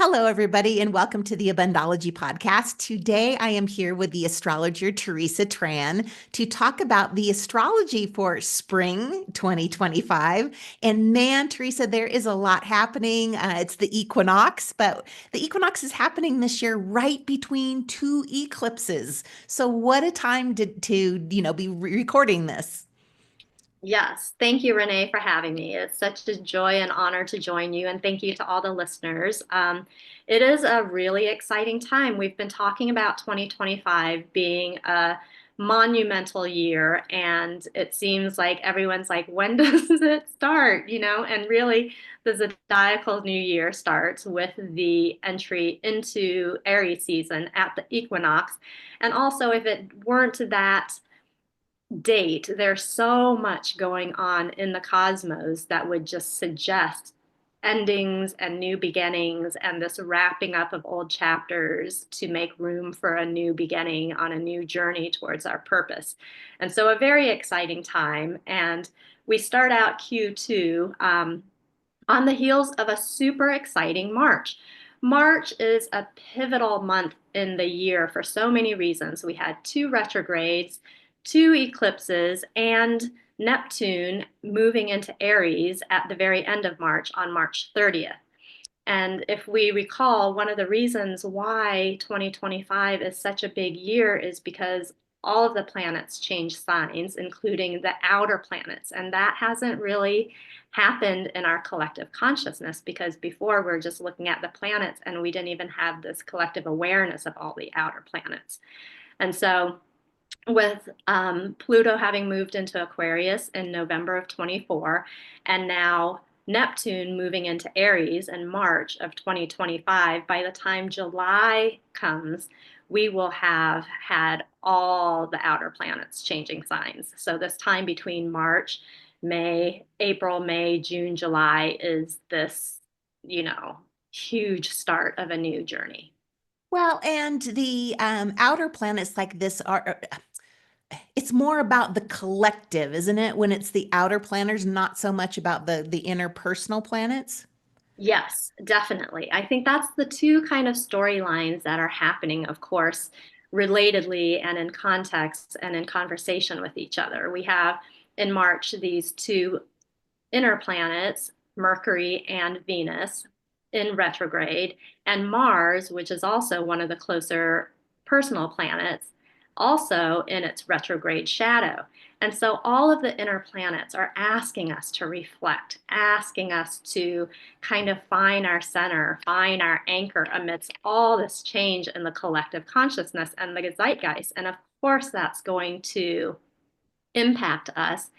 Hello, everybody, and welcome to the Abundology Podcast. Today, I am here with the astrologer Theresa Tran to talk about the astrology for spring 2025. And man, Theresa, there is a lot happening. It's the equinox, but the equinox is happening this year right between two eclipses. So, what a time to be recording this. Yes, thank you, Renee, for having me. It's such a joy and honor to join you, and thank you to all the listeners. It is a really exciting time. We've been talking about 2025 being a monumental year, and it seems like everyone's like, when does it start? And really, the zodiacal new year starts with the entry into Aries season at the equinox. And also, if it weren't that date, there's so much going on in the cosmos that would just suggest endings and new beginnings and this wrapping up of old chapters to make room for a new beginning on a new journey towards our purpose. And so, a very exciting time. And we start out Q2 on the heels of a super exciting March. March is a pivotal month in the year for so many reasons. We had two retrogrades, two eclipses, and Neptune moving into Aries at the very end of March on March 30th. And if we recall, one of the reasons why 2025 is such a big year is because all of the planets change signs, including the outer planets. And that hasn't really happened in our collective consciousness because before we're just looking at the planets and we didn't even have this collective awareness of all the outer planets. And so with Pluto having moved into Aquarius in November of 24, and now Neptune moving into Aries in March of 2025, by the time July comes, we will have had all the outer planets changing signs. So this time between March, May, April, May, June, July is this, huge start of a new journey. Well, and the outer planets like this are it's more about the collective, isn't it? When it's the outer planets, not so much about the interpersonal planets. Yes, definitely. I think that's the two kind of storylines that are happening, of course, relatedly and in context and in conversation with each other. We have in March these two inner planets, Mercury and Venus, in retrograde, and Mars, which is also one of the closer personal planets, also in its retrograde shadow. And so all of the inner planets are asking us to reflect, asking us to kind of find our center, find our anchor amidst all this change in the collective consciousness and the zeitgeist. And of course, that's going to impact us.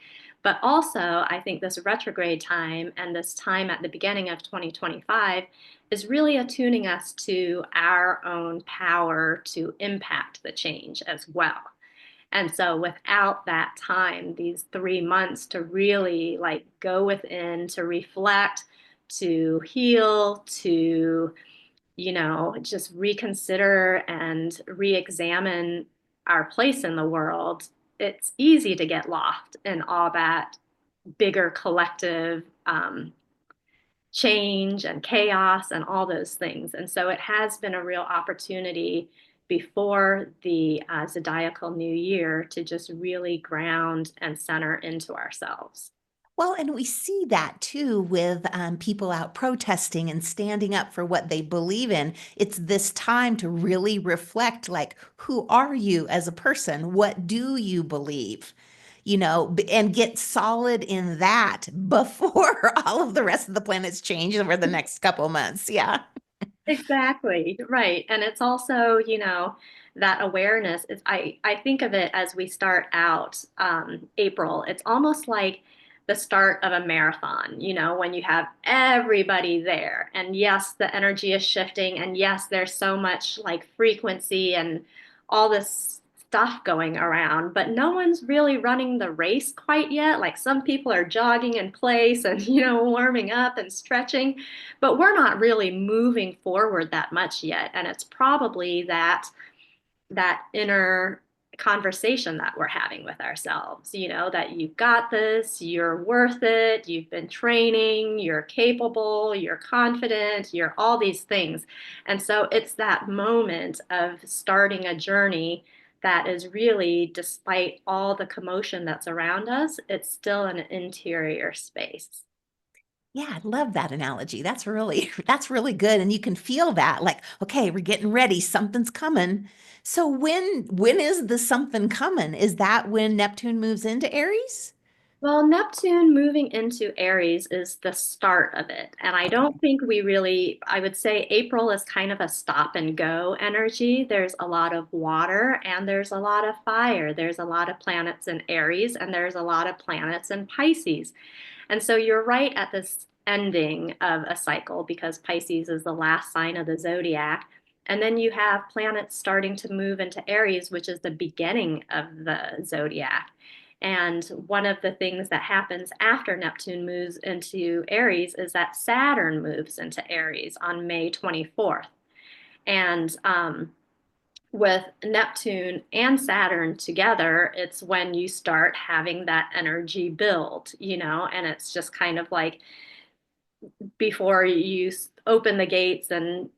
But also, I think this retrograde time and this time at the beginning of 2025 is really attuning us to our own power to impact the change as well. And so without that time, these 3 months to really like go within, to reflect, to heal, to, just reconsider and re-examine our place in the world, it's easy to get lost in all that bigger collective change and chaos and all those things. And so it has been a real opportunity before the zodiacal new year to just really ground and center into ourselves. Well, and we see that too with people out protesting and standing up for what they believe in. It's this time to really reflect like, who are you as a person? What do you believe? And get solid in that before all of the rest of the planets change over the next couple months. Yeah. Exactly, right. And it's also, that awareness is I think of it as we start out April, it's almost like the start of a marathon, when you have everybody there. And yes, the energy is shifting. And yes, there's so much like frequency and all this stuff going around, but no one's really running the race quite yet. Like some people are jogging in place and, warming up and stretching, but we're not really moving forward that much yet. And it's probably that inner conversation that we're having with ourselves, that you've got this, you're worth it, you've been training, you're capable, you're confident, you're all these things. And so it's that moment of starting a journey that is really, despite all the commotion that's around us, it's still an interior space. Yeah, I love that analogy. That's really good. And you can feel that like, okay, we're getting ready, something's coming. So when is the something coming? Is that when Neptune moves into Aries? Well, Neptune moving into Aries is the start of it. And I don't think I would say April is kind of a stop and go energy. There's a lot of water and there's a lot of fire. There's a lot of planets in Aries and there's a lot of planets in Pisces. And so you're right at this ending of a cycle because Pisces is the last sign of the zodiac. And then you have planets starting to move into Aries, which is the beginning of the zodiac. And one of the things that happens after Neptune moves into Aries is that Saturn moves into Aries on May 24th. And with Neptune and Saturn together, it's when you start having that energy build, and it's just kind of like before you open the gates and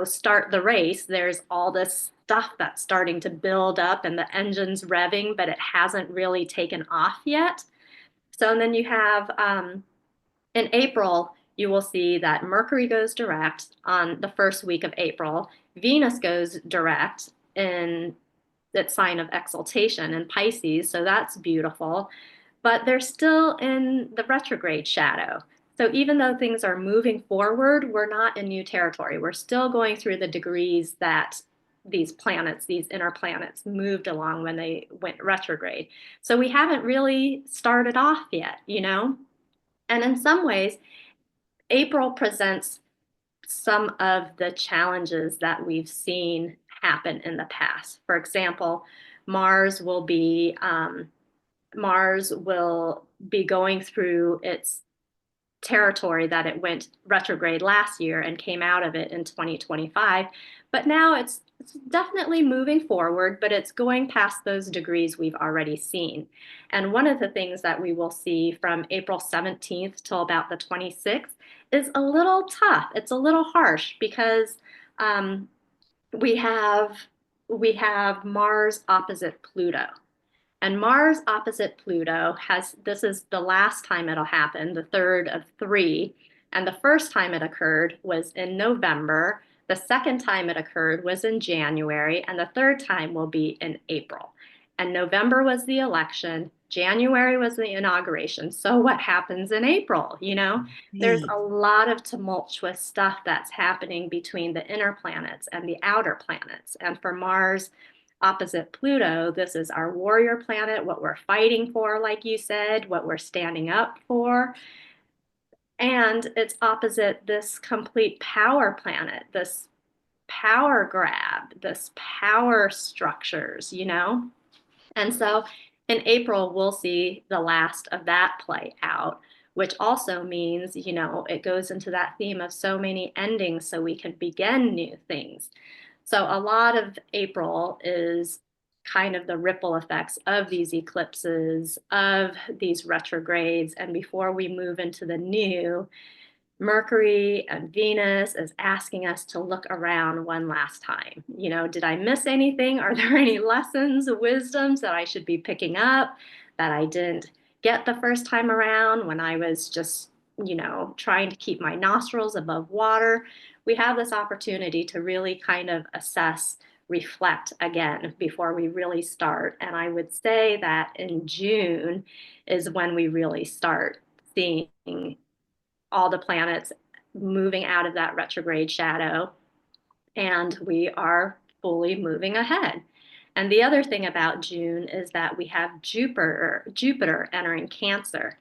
start the race, there's all this stuff that's starting to build up and the engine's revving, but it hasn't really taken off yet. So and then you have in April, you will see that Mercury goes direct on the first week of April. Venus goes direct in its sign of exaltation in Pisces, so that's beautiful. But they're still in the retrograde shadow. So even though things are moving forward, we're not in new territory. We're still going through the degrees that these planets, these inner planets, moved along when they went retrograde. So we haven't really started off yet, And in some ways, April presents some of the challenges that we've seen happen in the past. For example, Mars will be um, Mars will be going through its territory that it went retrograde last year and came out of it in 2025. But now it's definitely moving forward, but it's going past those degrees we've already seen. And one of the things that we will see from April 17th till about the 26th is a little tough. It's a little harsh because um, we have we have Mars opposite Pluto. And Mars opposite Pluto this is the last time it'll happen, the third of three. And the first time it occurred was in November. The second time it occurred was in January. And the third time will be in April. And November was the election. January was the inauguration. So what happens in April? There's Right. a lot of tumultuous stuff that's happening between the inner planets and the outer planets. And for Mars, opposite Pluto, this is our warrior planet, what we're fighting for, like you said, what we're standing up for. And it's opposite this complete power planet, this power grab, this power structures. And so in April, we'll see the last of that play out, which also means, it goes into that theme of so many endings so we can begin new things. So a lot of April is kind of the ripple effects of these eclipses, of these retrogrades. And before we move into the new, Mercury and Venus is asking us to look around one last time. Did I miss anything? Are there any lessons, wisdoms that I should be picking up that I didn't get the first time around when I was just, trying to keep my nostrils above water? We have this opportunity to really kind of assess, reflect again before we really start. And I would say that in June is when we really start seeing all the planets moving out of that retrograde shadow, and we are fully moving ahead. And the other thing about June is that we have Jupiter entering Cancer.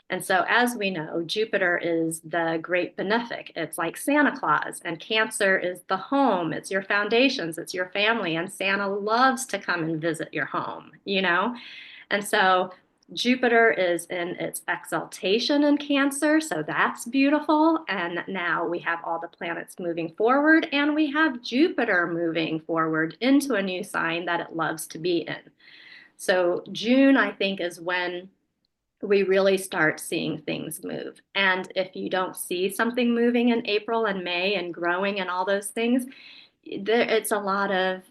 And so, as we know, Jupiter is the great benefic. It's like Santa Claus, and Cancer is the home, it's your foundations, it's your family, and Santa loves to come and visit your home. And so Jupiter is in its exaltation in Cancer, so that's beautiful. And now we have all the planets moving forward, and we have Jupiter moving forward into a new sign that it loves to be in. So June, I think, is when we really start seeing things move. And if you don't see something moving in April and May and growing and all those things, it's a lot of,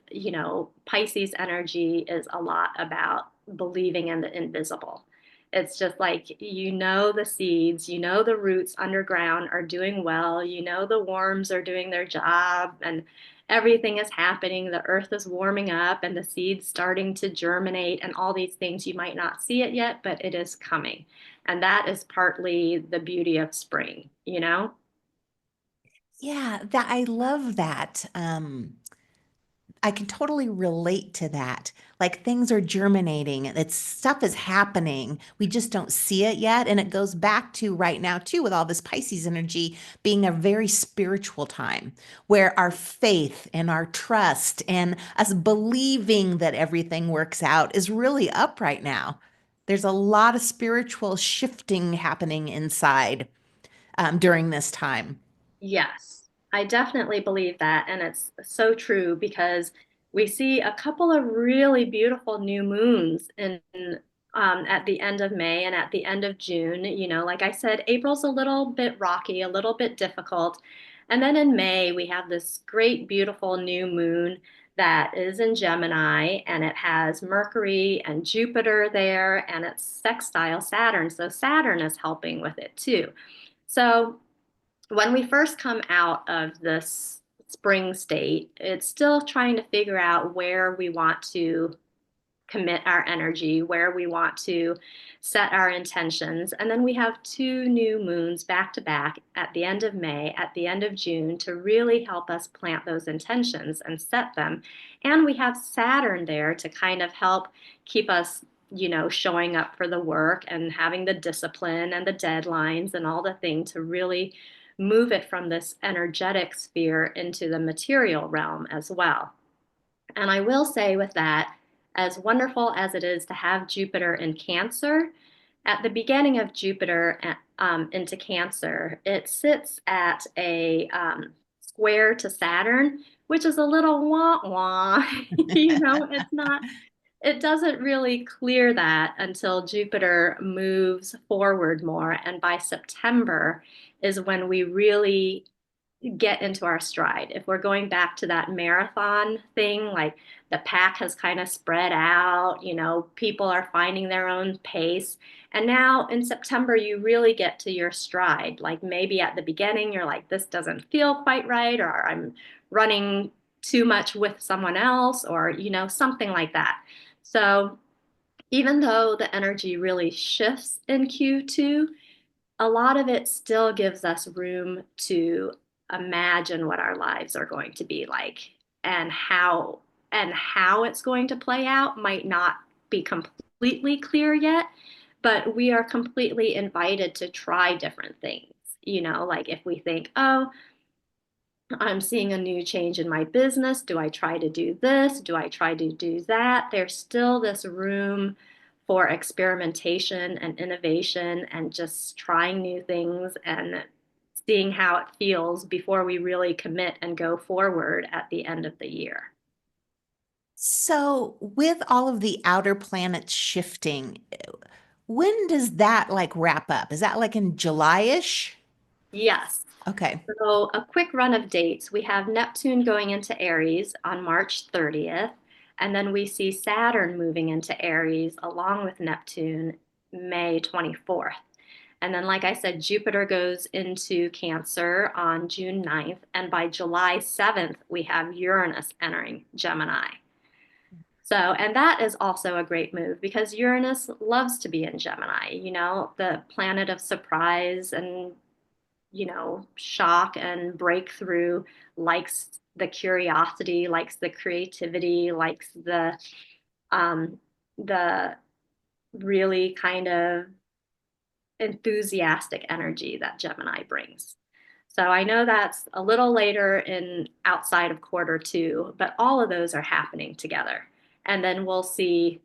Pisces energy is a lot about believing in the invisible. It's just like, the seeds, the roots underground are doing well, the worms are doing their job, and everything is happening. The earth is warming up and the seeds starting to germinate and all these things. You might not see it yet, but it is coming. And that is partly the beauty of spring. Yeah, that I love that. I can totally relate to that. Like things are germinating, it's stuff is happening. We just don't see it yet. And it goes back to right now, too, with all this Pisces energy being a very spiritual time where our faith and our trust and us believing that everything works out is really up right now. There's a lot of spiritual shifting happening inside during this time. Yes, I definitely believe that. And it's so true because we see a couple of really beautiful new moons at the end of May and at the end of June. Like I said, April's a little bit rocky, a little bit difficult. And then in May, we have this great, beautiful new moon that is in Gemini, and it has Mercury and Jupiter there, and it's sextile Saturn. So Saturn is helping with it too. So when we first come out of this spring state, it's still trying to figure out where we want to commit our energy, where we want to set our intentions. And then we have two new moons back to back at the end of May, at the end of June to really help us plant those intentions and set them. And we have Saturn there to kind of help keep us showing up for the work and having the discipline and the deadlines and all the things to really move it from this energetic sphere into the material realm as well. And I will say with that, as wonderful as it is to have Jupiter in Cancer, at the beginning of Jupiter into Cancer, it sits at a square to Saturn, which is a little wah wah. It's not, it doesn't really clear that until Jupiter moves forward more. And by September is when we really get into our stride. If we're going back to that marathon thing, like the pack has kind of spread out, people are finding their own pace. And now in September, you really get to your stride. Like maybe at the beginning, you're like, this doesn't feel quite right, or I'm running too much with someone else, or, something like that. So even though the energy really shifts in Q2, a lot of it still gives us room to imagine what our lives are going to be like, and how it's going to play out might not be completely clear yet, but we are completely invited to try different things. Like if we think, oh, I'm seeing a new change in my business. Do I try to do this? Do I try to do that? There's still this room for experimentation and innovation and just trying new things and seeing how it feels before we really commit and go forward at the end of the year. So, with all of the outer planets shifting, when does that like wrap up? Is that like in July-ish? Yes. Okay. So, a quick run of dates. We have Neptune going into Aries on March 30th, and then we see Saturn moving into Aries along with Neptune May 24th. And then, like I said, Jupiter goes into Cancer on June 9th, and by July 7th, we have Uranus entering Gemini. So, and that is also a great move because Uranus loves to be in Gemini, the planet of surprise and shock and breakthrough, likes the curiosity, likes the creativity, likes the really kind of enthusiastic energy that Gemini brings. So I know that's a little later in outside of quarter two, but all of those are happening together. And then we'll see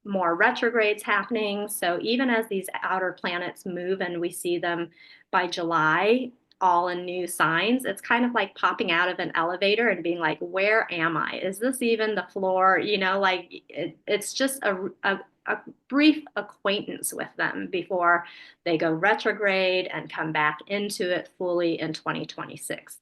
more retrogrades happening. So even as these outer planets move and we see them by July, all in new signs, it's kind of like popping out of an elevator and being like, where am I? Is this even the floor? Like it's just a brief acquaintance with them before they go retrograde and come back into it fully in 2026.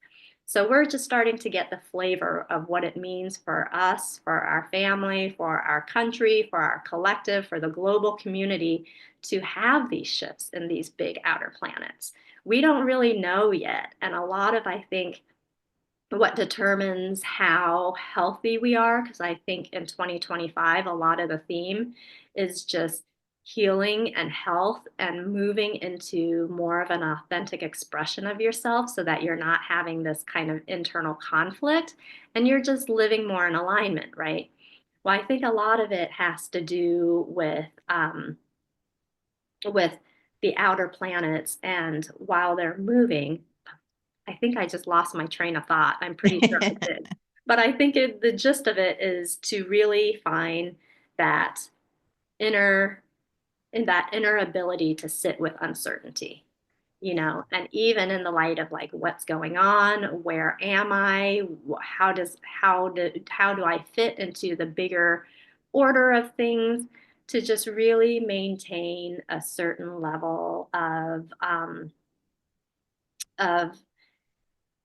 So we're just starting to get the flavor of what it means for us, for our family, for our country, for our collective, for the global community to have these shifts in these big outer planets. We don't really know yet. And a lot of, I think, what determines how healthy we are, because I think in 2025, a lot of the theme is just healing and health and moving into more of an authentic expression of yourself so that you're not having this kind of internal conflict and you're just living more in alignment, right? Well, I think a lot of it has to do with the outer planets, and while they're moving, I think I just lost my train of thought. I'm pretty sure I did. But I think the gist of it is to really find that inner inner ability to sit with uncertainty, and even in the light of like what's going on, where am I, how do I fit into the bigger order of things, to just really maintain a certain level of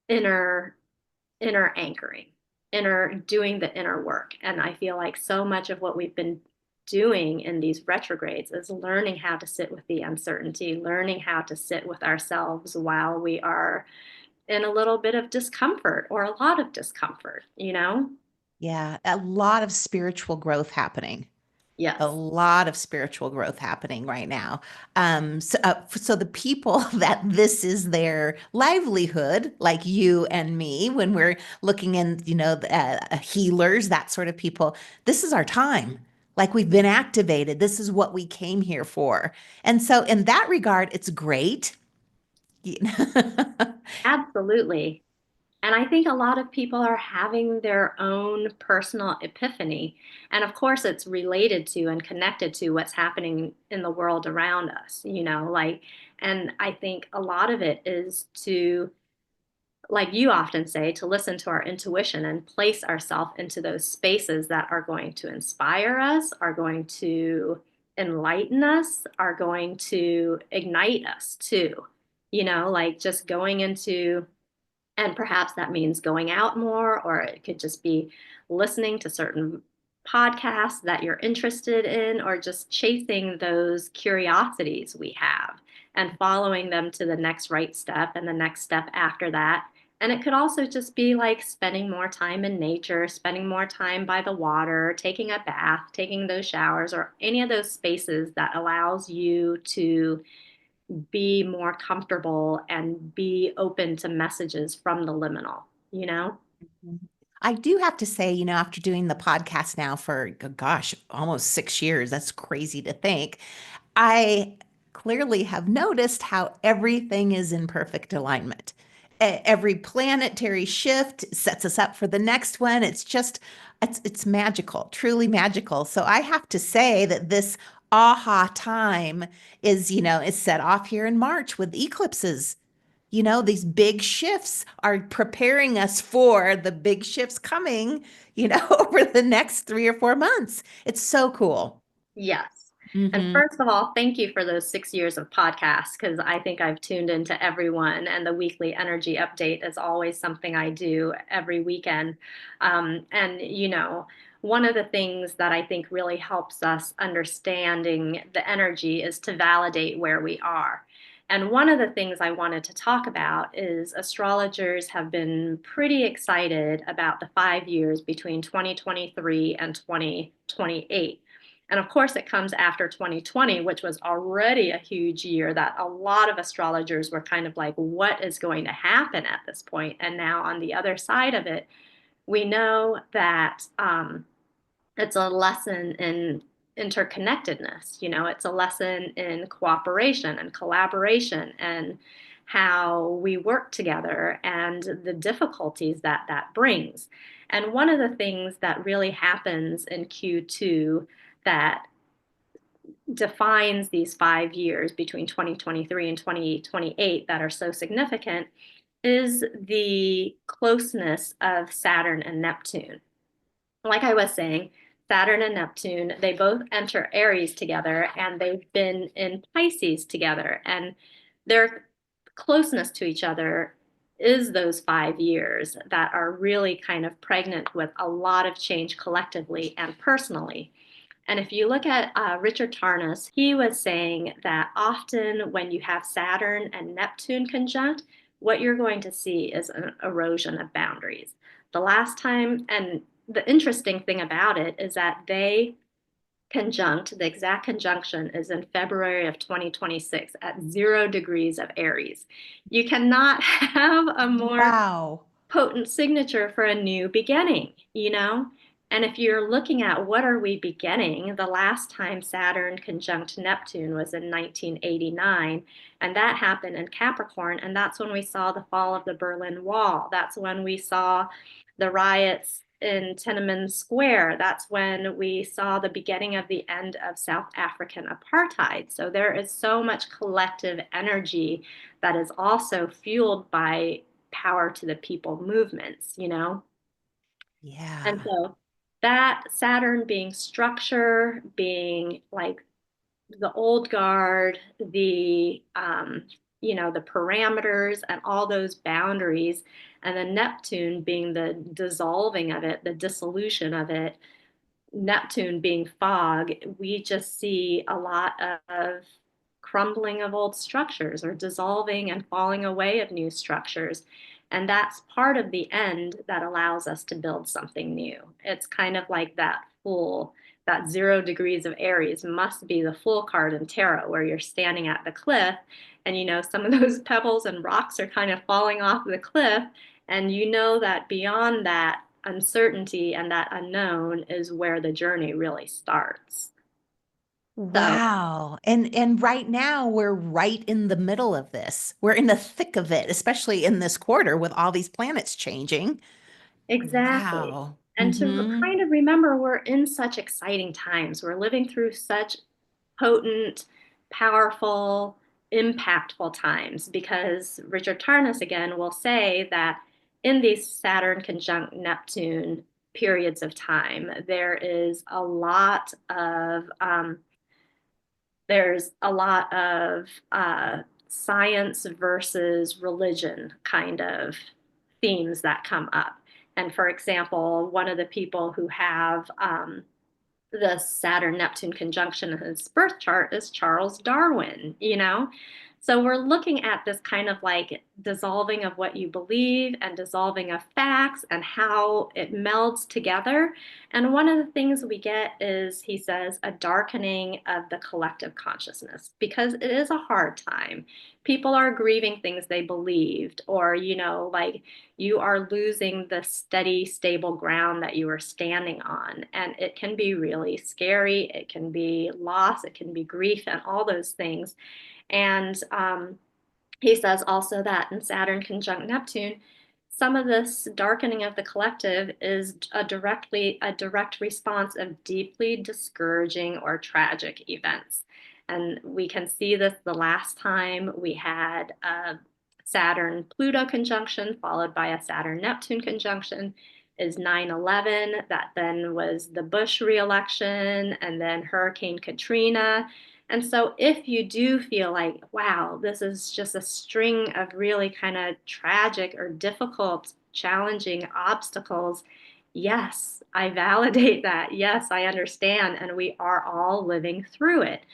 inner inner anchoring, inner doing the inner work. And I feel like so much of what we've been doing in these retrogrades is learning how to sit with the uncertainty, learning how to sit with ourselves while we are in a little bit of discomfort or a lot of discomfort. Yeah, a lot of spiritual growth happening. A Yes. lot of spiritual growth happening right now. So the people that this is their livelihood, like you and me, when we're looking in, healers, that sort of people, this is our time. Like we've been activated. This is what we came here for. And so, in that regard, it's great. Absolutely. And I think a lot of people are having their own personal epiphany. And of course, it's related to and connected to what's happening in the world around us, and I think a lot of it is to, like you often say, to listen to our intuition and place ourselves into those spaces that are going to inspire us, are going to enlighten us, are going to ignite us too. Like just going into, and perhaps that means going out more, or it could just be listening to certain podcasts that you're interested in, or just chasing those curiosities we have and following them to the next right step and the next step after that. And it could also just be like spending more time in nature, spending more time by the water, taking a bath, taking those showers, or any of those spaces that allows you to be more comfortable and be open to messages from the liminal. I do have to say, after doing the podcast now for, gosh, almost 6 years, that's crazy to think. I clearly have noticed how everything is in perfect alignment. Every planetary shift sets us up for the next one. It's magical, truly magical. So I have to say that this aha time is set off here in March with eclipses. These big shifts are preparing us for the big shifts coming, over the next 3 or 4 months. It's so cool. Yes. And Hmm. first of all, thank you for those 6 years of podcasts, because I think I've tuned into everyone, and the weekly energy update is always something I do every weekend. And one of the things that I think really helps us understanding the energy is to validate where we are. And one of the things I wanted to talk about is astrologers have been pretty excited about the 5 years between 2023 and 2028. And of course, it comes after 2020, which was already a huge year that a lot of astrologers were kind of like, what is going to happen at this point? And now on the other side of it, we know that it's a lesson in interconnectedness. It's a lesson in cooperation and collaboration and how we work together and the difficulties that that brings. And one of the things that really happens in Q2 that defines these 5 years between 2023 and 2028 that are so significant is the closeness of Saturn and Neptune. Like I was saying, Saturn and Neptune, they both enter Aries together and they've been in Pisces together. And their closeness to each other is those 5 years that are really kind of pregnant with a lot of change collectively and personally. And if you look at Richard Tarnas, he was saying that often when you have Saturn and Neptune conjunct, what you're going to see is an erosion of boundaries. The last time, and the interesting thing about it is that they conjunct, the exact conjunction is in February of 2026 at 0 degrees of Aries. You cannot have a more Wow. potent signature for a new beginning, you know? And if you're looking at what are we beginning, the last time Saturn conjunct Neptune was in 1989, and that happened in Capricorn, and that's when we saw the fall of the Berlin Wall. That's when we saw the riots in Tiananmen Square. That's when we saw the beginning of the end of South African apartheid. So there is so much collective energy that is also fueled by power to the people movements, you know? And Yeah. so that Saturn being structure, being like the old guard, the parameters and all those boundaries, and then Neptune being the dissolving of it, the dissolution of it, Neptune being fog, we just see a lot of crumbling of old structures or dissolving and falling away of new structures. And that's part of the end that allows us to build something new. It's kind of like that 0 degrees of Aries must be the full card in tarot where you're standing at the cliff and some of those pebbles and rocks are kind of falling off the cliff. And you know that beyond that uncertainty and that unknown is where the journey really starts. So Wow. And right now we're right in the middle of this. We're in the thick of it, especially in this quarter with all these planets changing. exactly. Wow. And to kind of remember, we're in such exciting times. We're living through such potent, powerful, impactful times because Richard Tarnas again will say that in these Saturn conjunct Neptune periods of time, there's a lot of science versus religion kind of themes that come up. And for example, one of the people who have the Saturn Neptune conjunction in his birth chart is Charles Darwin, you know? So we're looking at this kind of like dissolving of what you believe and dissolving of facts and how it melds together. And one of the things we get is, he says, a darkening of the collective consciousness because it is a hard time. People are grieving things they believed, or, like you are losing the steady, stable ground that you were standing on. And it can be really scary. It can be loss, it can be grief, and all those things. And he says also that in Saturn conjunct Neptune, some of this darkening of the collective is a direct response of deeply discouraging or tragic events. And we can see this the last time we had a Saturn Pluto conjunction followed by a Saturn Neptune conjunction is 9/11. That then was the Bush reelection and then Hurricane Katrina. And so if you do feel like, wow, this is just a string of really kind of tragic or difficult, challenging obstacles, yes, I validate that. Yes, I understand. And we are all living through it.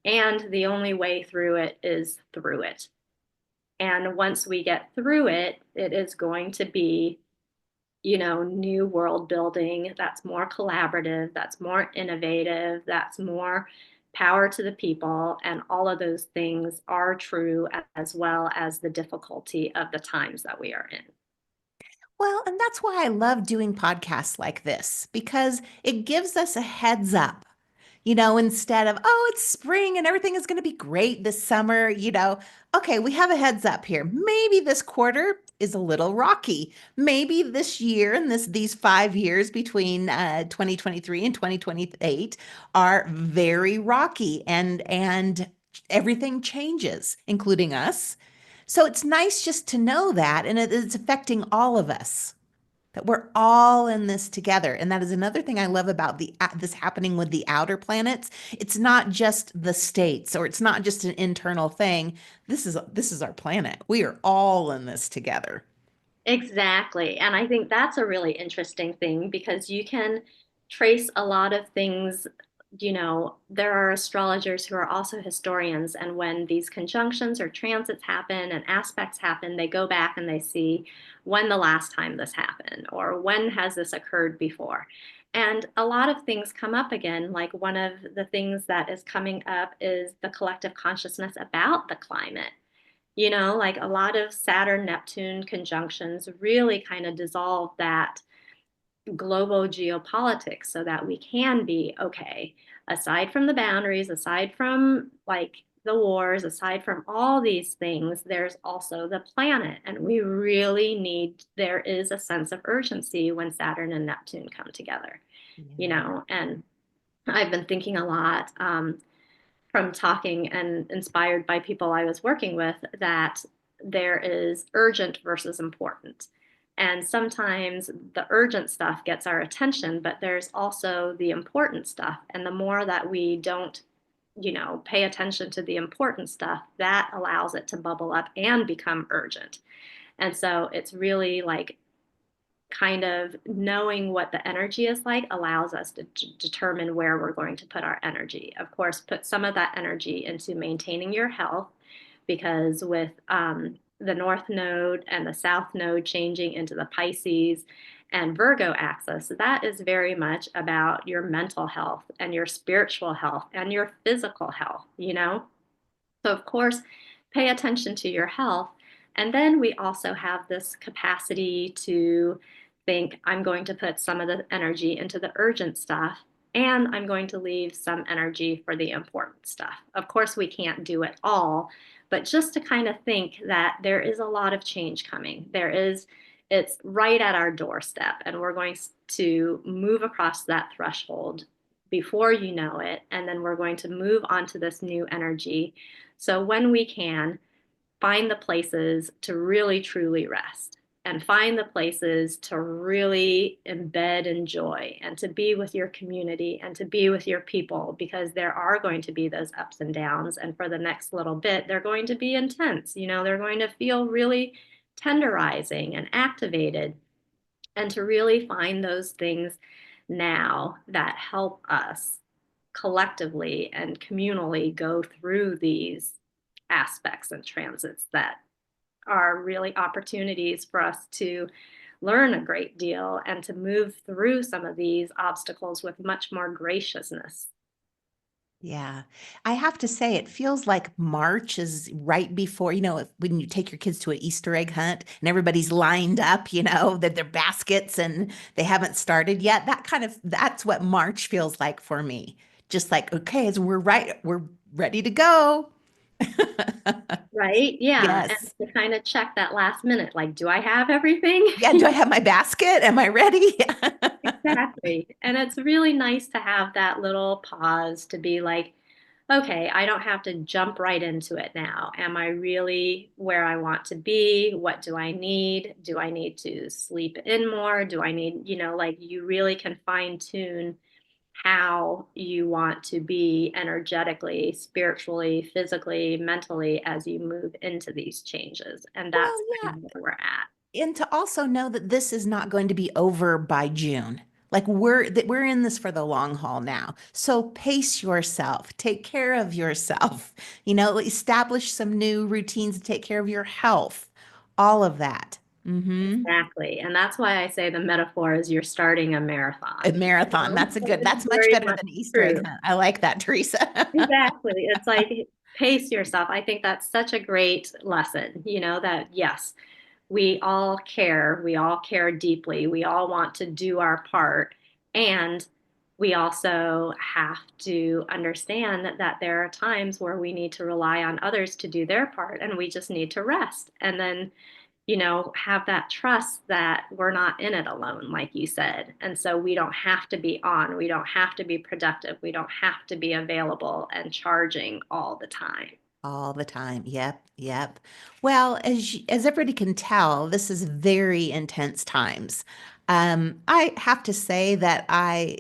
And the only way through it is through it. And once we get through it, it is going to be, new world building that's more collaborative, that's more innovative, that's more power to the people. And all of those things are true, as well as the difficulty of the times that we are in. Well, and that's why I love doing podcasts like this because it gives us a heads up. Instead of, oh, it's spring and everything is going to be great this summer, okay, we have a heads up here. Maybe this quarter is a little rocky. Maybe this year and these 5 years between 2023 and 2028 are very rocky, and everything changes, including us. So it's nice just to know that, and it's affecting all of us, that we're all in this together. And that is another thing I love about this happening with the outer planets. It's not just the states, or it's not just an internal thing. This is our planet. We are all in this together. Exactly. And I think that's a really interesting thing because you can trace a lot of things. There are astrologers who are also historians, and when these conjunctions or transits happen and aspects happen, they go back and they see when the last time this happened or when has this occurred before. And a lot of things come up again. Like one of the things that is coming up is the collective consciousness about the climate. Like a lot of Saturn Neptune conjunctions really kind of dissolve that global geopolitics so that we can be okay. Aside from the boundaries, aside from like the wars, aside from all these things, there's also the planet. And we really there is a sense of urgency when Saturn and Neptune come together, Yeah. and I've been thinking a lot. From talking and inspired by people I was working with, that there is urgent versus important. And sometimes the urgent stuff gets our attention, but there's also the important stuff. And the more that we don't, pay attention to the important stuff, that allows it to bubble up and become urgent. And so it's really like kind of knowing what the energy is like allows us to determine where we're going to put our energy. Of course, put some of that energy into maintaining your health, because with the North Node and the South Node changing into the Pisces and Virgo axis, that is very much about your mental health and your spiritual health and your physical health. So, of course, pay attention to your health. And then we also have this capacity to think, I'm going to put some of the energy into the urgent stuff, and I'm going to leave some energy for the important stuff. Of course, we can't do it all, but just to kind of think that there is a lot of change coming. It's right at our doorstep, and we're going to move across that threshold before you know it. And then we're going to move on to this new energy. So when we can, find the places to really truly rest, and find the places to really embed in joy and to be with your community and to be with your people, because there are going to be those ups and downs. And for the next little bit, they're going to be intense. They're going to feel really tenderizing and activated. And to really find those things now that help us collectively and communally go through these aspects and transits that are really opportunities for us to learn a great deal and to move through some of these obstacles with much more graciousness. Yeah. I have to say, it feels like March is right before, when you take your kids to an Easter egg hunt and everybody's lined up, that their baskets and they haven't started yet. That's what March feels like for me. Just like, okay, as we're ready to go. Right? Yeah. And Yes. to kind of check that last minute, like, do I have everything? Yeah. Do I have my basket? Am I ready? Exactly. And it's really nice to have that little pause to be like, okay, I don't have to jump right into it now. Am I really where I want to be? What do I need? Do I need to sleep in more? Do I need, like you really can fine tune how you want to be energetically, spiritually, physically, mentally as you move into these changes. And Well, that's yeah. kind of where we're at. And to also know that this is not going to be over by June. Like we're in this for the long haul now. So pace yourself, take care of yourself, establish some new routines to take care of your health, all of that. Exactly. And that's why I say the metaphor is you're starting a A marathon. marathon. And it's That's much very better much than Easter egg true. hunt. I like that, Teresa. Exactly. It's like pace yourself. I think that's such a great lesson, that yes, we all care. We all care deeply. We all want to do our part. And we also have to understand that there are times where we need to rely on others to do their part, and we just need to rest. And then have that trust that we're not in it alone, like you said. And so we don't have to be on, we don't have to be productive, we don't have to be available and charging all the time. All the time. Yep, yep. Well, as everybody can tell, this is very intense times. I have to say that I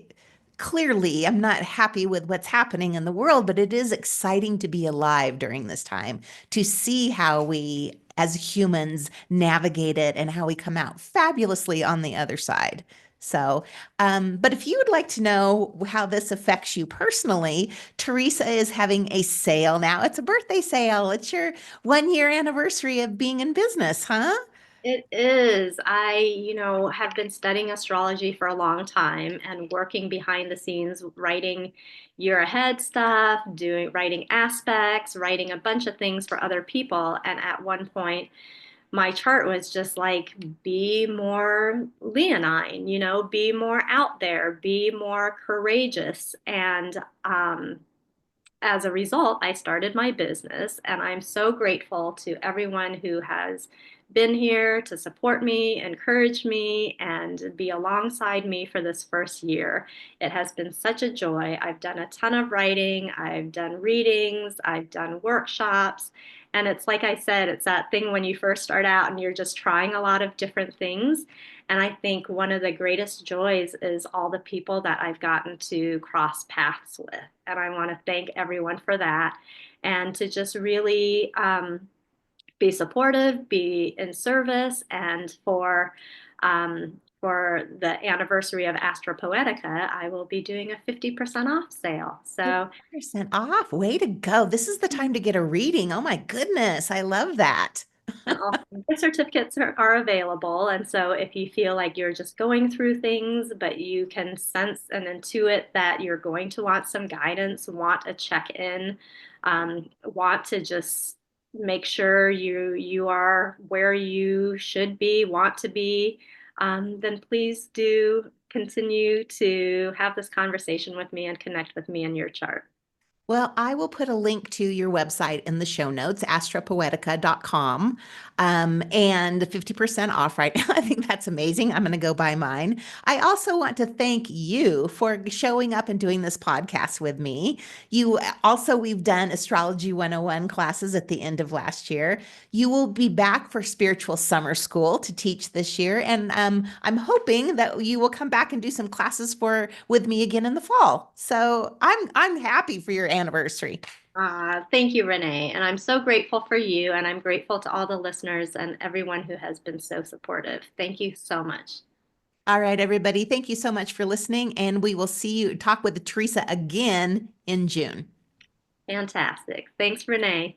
clearly am not happy with what's happening in the world, but it is exciting to be alive during this time, to see how we as humans navigate it and how we come out fabulously on the other side. So, but if you would like to know how this affects you personally, Theresa is having a sale now. It's a birthday sale. It's your 1 year anniversary of being in business, huh? It is. Have been studying astrology for a long time and working behind the scenes, writing year ahead stuff, writing aspects, writing a bunch of things for other people. And at one point, my chart was just like, be more leonine, be more out there, be more courageous. And as a result, I started my business, and I'm so grateful to everyone who has been here to support me, encourage me, and be alongside me for this first year. It has been such a joy. I've done a ton of writing, I've done readings, I've done workshops. And it's like I said, it's that thing when you first start out and you're just trying a lot of different things. And I think one of the greatest joys is all the people that I've gotten to cross paths with. And I want to thank everyone for that. And to just really be supportive, be in service, and for the anniversary of Astra Poetica, I will be doing a 50% off sale. So 50% off. Way to go. This is the time to get a reading. Oh my goodness. I love that. and also gift certificates are available. And so if you feel like you're just going through things, but you can sense and intuit that you're going to want some guidance, want a check-in, want to just make sure you are where you should be, want to be, then please do continue to have this conversation with me and connect with me in your chart. Well, I will put a link to your website in the show notes, astropoetica.com, and the 50% off right now. I think that's amazing. I'm going to go buy mine. I also want to thank you for showing up and doing this podcast with me. We've done Astrology 101 classes at the end of last year. You will be back for spiritual summer school to teach this year. And I'm hoping that you will come back and do some classes with me again in the fall. So I'm happy for your anniversary. Thank you, Renee. And I'm so grateful for you. And I'm grateful to all the listeners and everyone who has been so supportive. Thank you so much. All right, everybody. Thank you so much for listening. And we will talk with Theresa again in June. Fantastic. Thanks, Renee.